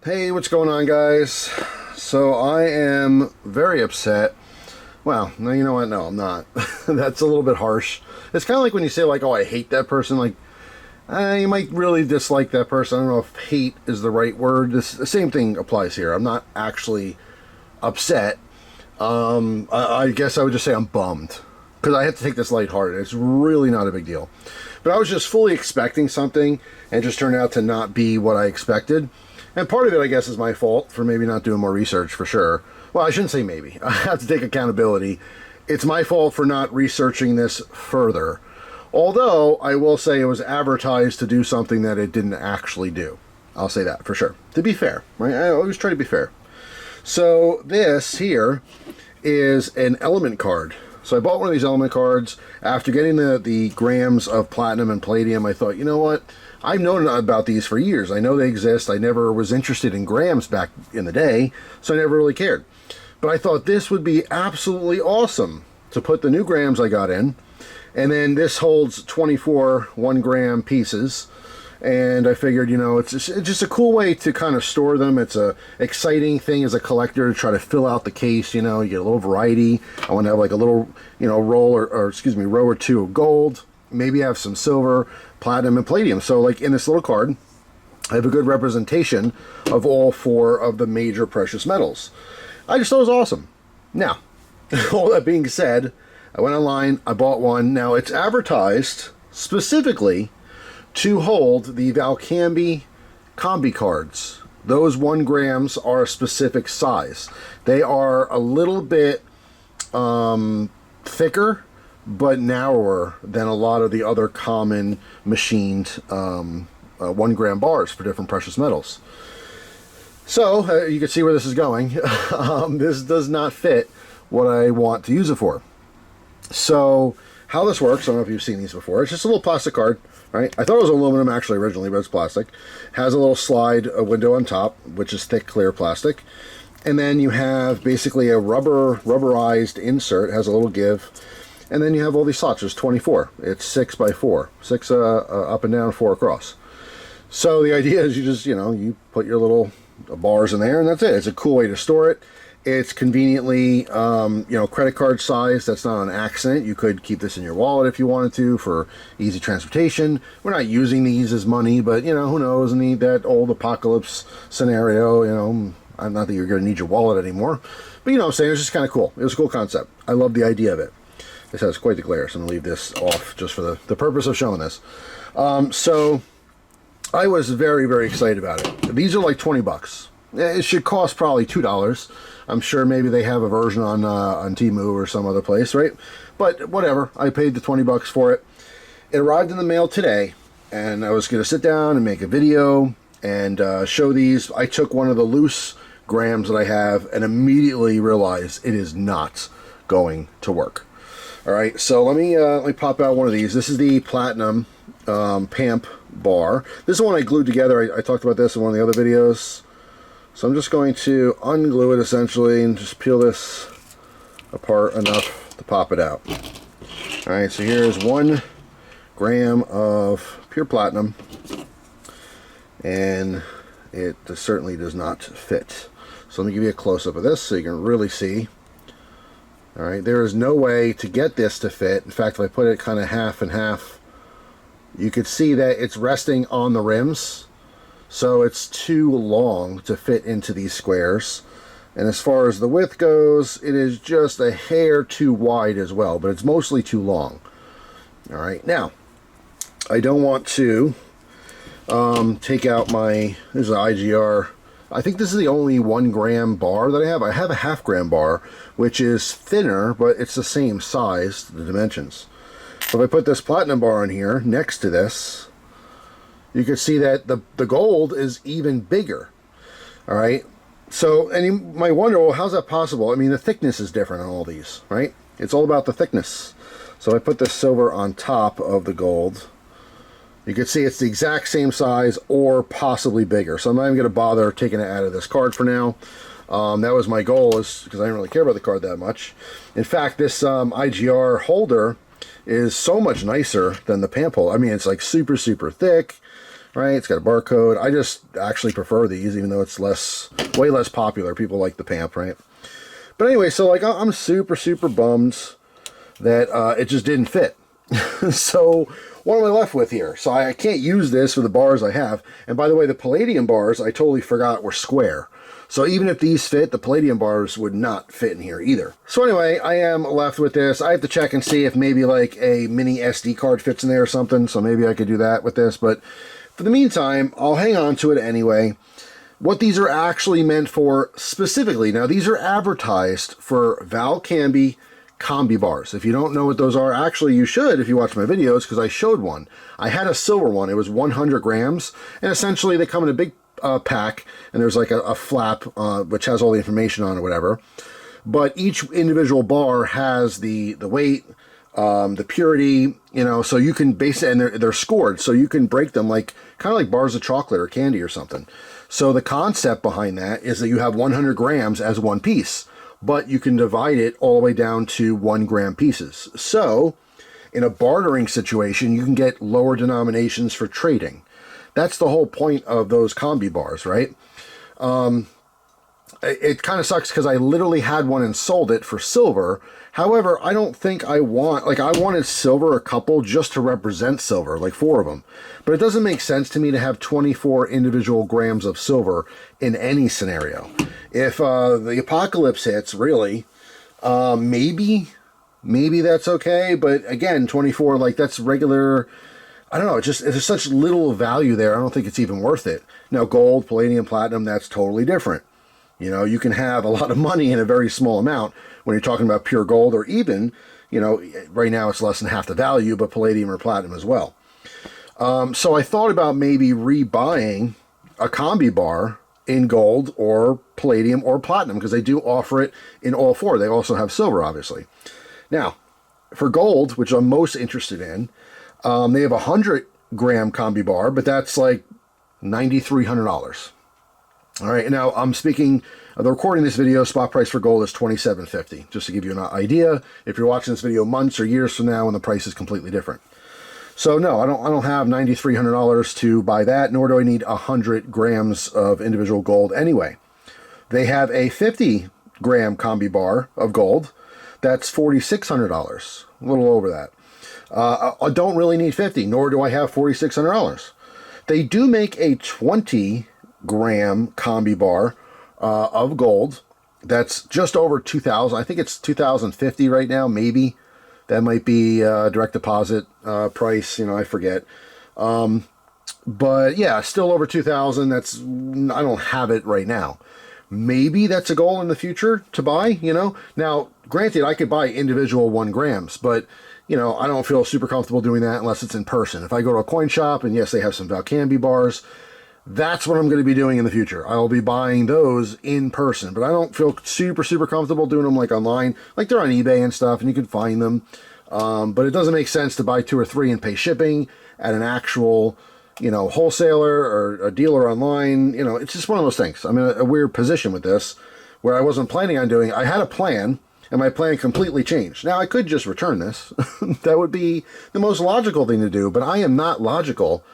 Hey, what's going on, guys? So I am very upset. Well, no, you know what? No, I'm not. That's a little bit harsh. It's kind of like when you say, like, oh, I hate that person. Like, you might really dislike that person. I don't know if hate is the right word. The same thing applies here. I'm not actually upset. I guess I would just say I'm bummed. Because I have to take this lighthearted. It's really not a big deal. But I was just fully expecting something, and it just turned out to not be what I expected. And part of it, I guess, is my fault for maybe not doing more research, for sure. Well, I shouldn't say maybe. I have to take accountability. It's my fault for not researching this further. Although, I will say it was advertised to do something that it didn't actually do. I'll say that, for sure. To be fair, right? I always try to be fair. So, this here is an element card. So I bought one of these element cards. After getting the grams of platinum and palladium, I thought, you know what? I've known about these for years. I know they exist. I never was interested in grams back in the day, so I never really cared. But I thought this would be absolutely awesome to put the new grams I got in. And then this holds 24 1-gram pieces. And I figured, you know, it's just a cool way to kind of store them. It's a exciting thing as a collector to try to fill out the case. You know, you get a little variety. I want to have like a little, you know, row or two of gold. Maybe have some silver, platinum, and palladium. So like in this little card, I have a good representation of all 4 of the major precious metals. I just thought it was awesome. Now, all that being said, I went online, I bought one. Now it's advertised specifically to hold the Valcambi combi cards. Those 1 grams are a specific size. They are a little bit thicker, but narrower than a lot of the other common machined 1 gram bars for different precious metals. So you can see where this is going. This does not fit what I want to use it for. So how this works, I don't know if you've seen these before. It's just a little plastic card, right? I thought it was aluminum actually originally, but it's plastic. Has a little slide window on top, which is thick, clear plastic. And then you have basically a rubberized insert, has a little give. And then you have all these slots. There's 24. It's 6 by 4. 6 up and down, 4 across. So the idea is you just, you know, you put your little bars in there and that's it. It's a cool way to store it. It's conveniently, you know, credit card size. That's not an accident. You could keep this in your wallet if you wanted to for easy transportation. We're not using these as money, but, you know, who knows? In that old apocalypse scenario, you know, I'm not that you're going to need your wallet anymore. But, you know what I'm saying? It's just kind of cool. It was a cool concept. I love the idea of it. This has quite the glare, so I'm going to leave this off just for the purpose of showing this. So I was very, very excited about it. These are like 20 bucks. It should cost probably $2. I'm sure maybe they have a version on Temu or some other place, right? But whatever, I paid the 20 bucks for it. It arrived in the mail today, and I was going to sit down and make a video and show these. I took one of the loose grams that I have and immediately realized it is not going to work. All right, so let me pop out one of these. This is the platinum PAMP bar. This is one I glued together. I talked about this in one of the other videos. So I'm just going to unglue it essentially and just peel this apart enough to pop it out. All right, so here's 1 gram of pure platinum, and it certainly does not fit. So let me give you a close-up of this so you can really see. All right, there is no way to get this to fit. In fact, if I put it kind of half and half, you could see that it's resting on the rims. So it's too long to fit into these squares. And as far as the width goes, it is just a hair too wide as well, but it's mostly too long. All right, now, I don't want to take out my, this is an IGR. I think this is the only 1 gram bar that I have. I have a half-gram bar, which is thinner, but it's the same size, the dimensions. So if I put this platinum bar in here next to this, you can see that the gold is even bigger. All right. So, and you might wonder, well, how's that possible? I mean, the thickness is different on all these, right? It's all about the thickness. So I put the silver on top of the gold. You can see it's the exact same size or possibly bigger. So I'm not even going to bother taking it out of this card for now. That was my goal, is because I didn't really care about the card that much. In fact, this IGR holder is so much nicer than the PAMP holder. I mean, it's like super, super thick. right? It's got a barcode. I just actually prefer these, even though it's way less popular. People like the PAMP, right? But anyway, so like I'm super, super bummed that it just didn't fit. So what am I left with here? So I can't use this for the bars I have. And by the way, the Palladium bars, I totally forgot were square. So even if these fit, the Palladium bars would not fit in here either. So anyway, I am left with this. I have to check and see if maybe like a mini SD card fits in there or something. So maybe I could do that with this. But for the meantime, I'll hang on to it anyway. What these are actually meant for specifically, now these are advertised for Valcambi CombiBars. If you don't know what those are, actually you should if you watch my videos, because I showed one. I had a silver one. It was 100 grams, and essentially they come in a big pack, and there's like a flap which has all the information on it, whatever. But each individual bar has the weight, the purity, you know, so you can base it, and they're scored, so you can break them like kind of like bars of chocolate or candy or something. So the concept behind that is that you have 100 grams as one piece, but you can divide it all the way down to 1 gram pieces. So in a bartering situation, you can get lower denominations for trading. That's the whole point of those CombiBars, right? It kind of sucks because I literally had one and sold it for silver. However, I don't think I wanted silver, a couple, just to represent silver, like 4 of them. But it doesn't make sense to me to have 24 individual grams of silver in any scenario. If the apocalypse hits, really, maybe that's okay. But again, 24, like that's regular. I don't know. It's such little value there. I don't think it's even worth it. Now, gold, palladium, platinum, that's totally different. You know, you can have a lot of money in a very small amount when you're talking about pure gold, or even, you know, right now it's less than half the value, but palladium or platinum as well. So I thought about maybe rebuying a CombiBar in gold or palladium or platinum, because they do offer it in all 4. They also have silver, obviously. Now, for gold, which I'm most interested in, they have a 100 gram CombiBar, but that's like $9,300. All right, now I'm speaking, the recording this video, spot price for gold is $2,750, just to give you an idea if you're watching this video months or years from now when the price is completely different. So no, I don't have $9,300 to buy that, nor do I need 100 grams of individual gold anyway. They have a 50 gram CombiBar of gold, that's $4,600, a little over that. I don't really need 50, nor do I have $4,600. They do make a 20 gram CombiBar of gold. That's just over 2,000. I think it's 2,050 right now, maybe. That might be direct deposit price, you know, I forget. But yeah, still over 2,000. I don't have it right now. Maybe that's a goal in the future to buy, you know. Now, granted, I could buy individual 1 grams, but you know, I don't feel super comfortable doing that unless it's in person. If I go to a coin shop, and yes, they have some Valcambi bars, that's what I'm going to be doing in the future. I will be buying those in person, but I don't feel super, super comfortable doing them like online. Like they're on eBay and stuff, and you can find them. But it doesn't make sense to buy 2 or 3 and pay shipping at an actual, you know, wholesaler or a dealer online. You know, it's just one of those things. I'm in a weird position with this where I wasn't planning on doing. I had a plan, and my plan completely changed. Now, I could just return this. That would be the most logical thing to do, but I am not logical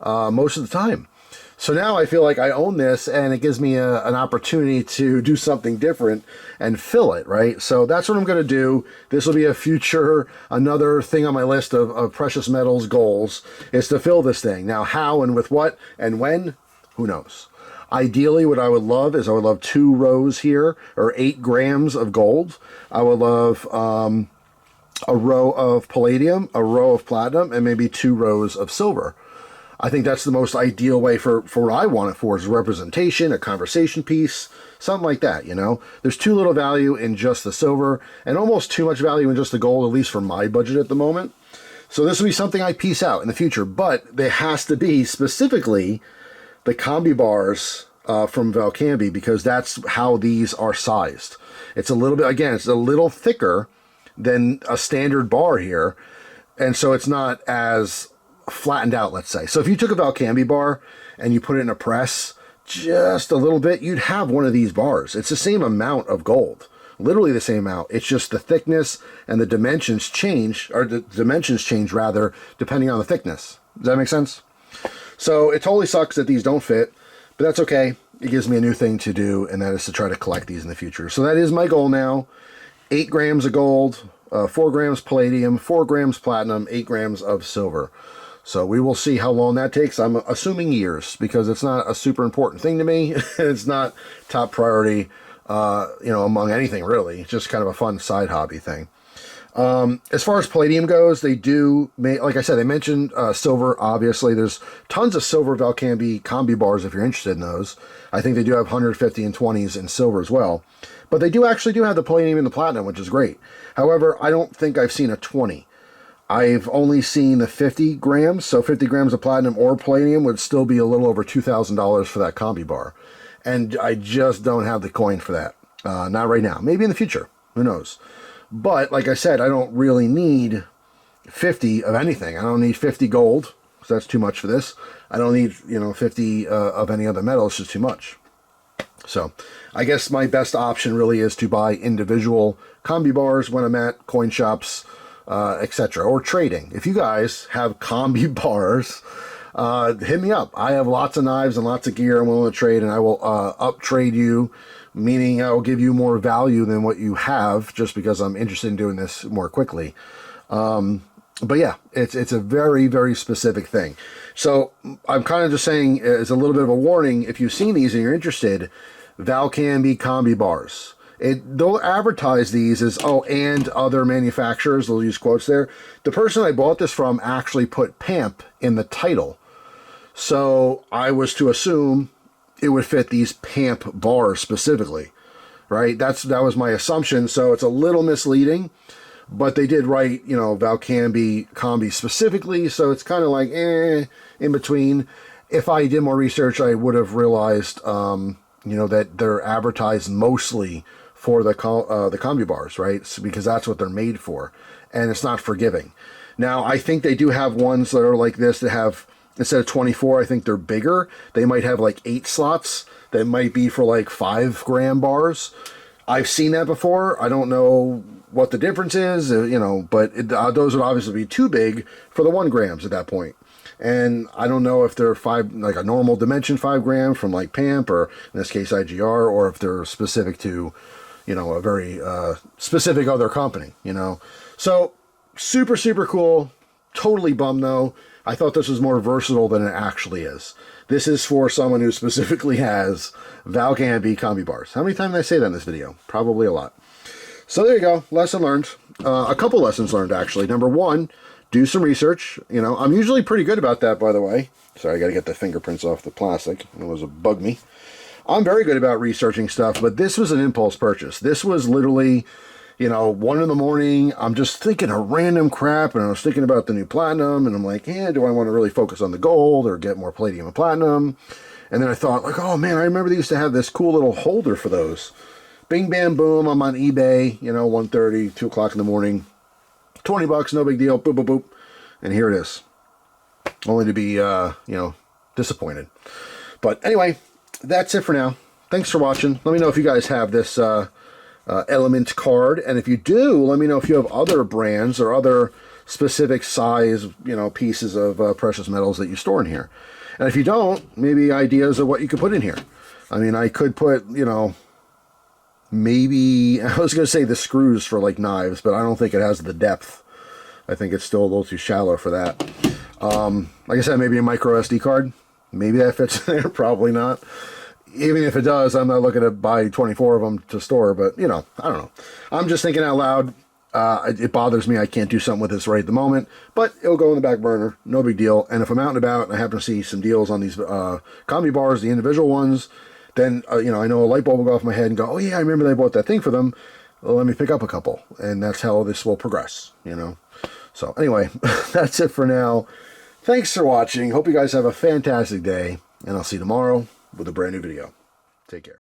most of the time. So now I feel like I own this, and it gives me an opportunity to do something different and fill it, right? So that's what I'm going to do. This will be another thing on my list of precious metals goals, is to fill this thing. Now, how and with what and when, who knows? Ideally, what I would love is 2 rows here, or 8 grams of gold. I would love a row of palladium, a row of platinum, and maybe 2 rows of silver. I think that's the most ideal way for what I want it for, is representation, a conversation piece, something like that, you know? There's too little value in just the silver, and almost too much value in just the gold, at least for my budget at the moment. So this will be something I piece out in the future, but there has to be specifically the CombiBars from Valcambi, because that's how these are sized. It's a little bit, again, it's a little thicker than a standard bar here, and so it's not as flattened out, let's say. So if you took a Valcambi bar and you put it in a press just a little bit, you'd have one of these bars. It's the same amount of gold, literally the same amount. It's just the thickness and the dimensions change, or the dimensions change rather, depending on the thickness. Does that make sense? So it totally sucks that these don't fit, but that's okay. It gives me a new thing to do, and that is to try to collect these in the future. So that is my goal now. 8 grams of gold, 4 grams palladium, 4 grams platinum, 8 grams of silver. So we will see how long that takes. I'm assuming years, because it's not a super important thing to me. It's not top priority, among anything really. It's just kind of a fun side hobby thing. As far as palladium goes, they do make, like I said, they mentioned silver. Obviously, there's tons of silver Valcambi CombiBars if you're interested in those. I think they do have 150 and 20s in silver as well. But they do actually have the palladium and the platinum, which is great. However, I don't think I've seen a 20. I've only seen the 50 grams, so 50 grams of platinum or palladium would still be a little over $2,000 for that CombiBar. And I just don't have the coin for that. Not right now. Maybe in the future. Who knows? But, like I said, I don't really need 50 of anything. I don't need 50 gold, because that's too much for this. I don't need, 50 of any other metal. It's just too much. So, I guess my best option really is to buy individual CombiBars when I'm at coin shops, etc. Or trading. If you guys have CombiBars, hit me up. I have lots of knives and lots of gear I'm willing to trade, and I will up-trade you, meaning I will give you more value than what you have, just because I'm interested in doing this more quickly. But yeah, it's a very, very specific thing. So I'm kind of just saying, as a little bit of a warning, if you've seen these and you're interested, Valcambi CombiBars. They'll advertise these as, and other manufacturers, they'll use quotes there. The person I bought this from actually put PAMP in the title. So I was to assume it would fit these PAMP bars specifically, right? That was my assumption. So it's a little misleading, but they did write, Valcambi Combi specifically. So it's kind of like, in between. If I did more research, I would have realized, that they're advertised mostly for the CombiBars, right? So, because that's what they're made for, and it's not forgiving. Now, I think they do have ones that are like this that have, instead of 24, I think they're bigger. They might have like 8 slots that might be for like 5 gram bars. I've seen that before. I don't know what the difference is, but those would obviously be too big for the 1 grams at that point. And I don't know if they're like a normal dimension 5 gram from like PAMP, or in this case IGR, or if they're specific to, a very specific other company, So super, super cool. Totally bummed though. I thought this was more versatile than it actually is. This is for someone who specifically has Valcambi CombiBars. How many times did I say that in this video? Probably a lot. So there you go. Lesson learned. A couple lessons learned, actually. Number 1, do some research. I'm usually pretty good about that, by the way. Sorry, I got to get the fingerprints off the plastic. It was a bug me. I'm very good about researching stuff, but this was an impulse purchase. This was literally, 1 in the morning. I'm just thinking of random crap, and I was thinking about the new platinum, and I'm like, do I want to really focus on the gold or get more palladium and platinum? And then I thought, like, oh man, I remember they used to have this cool little holder for those. Bing, bam, boom. I'm on eBay, 1:30, 2 o'clock in the morning. $20, no big deal. Boop, boop, boop. And here it is. Only to be, disappointed. But anyway, that's it for now. Thanks for watching. Let me know if you guys have this Element card. And if you do, let me know if you have other brands or other specific size, pieces of precious metals that you store in here. And if you don't, maybe ideas of what you could put in here. I mean, I could put, maybe, I was going to say the screws for like knives, but I don't think it has the depth. I think it's still a little too shallow for that. Like I said, maybe a micro SD card. Maybe that fits in there. Probably not. Even if it does, I'm not looking to buy 24 of them to store, but, I don't know. I'm just thinking out loud. It bothers me I can't do something with this right at the moment, but it'll go in the back burner. No big deal. And if I'm out and about and I happen to see some deals on these CombiBars, the individual ones, then, I know a light bulb will go off my head and go, oh yeah, I remember they bought that thing for them. Well, let me pick up a couple. And that's how this will progress, So anyway, that's it for now. Thanks for watching. Hope you guys have a fantastic day, and I'll see you tomorrow with a brand new video. Take care.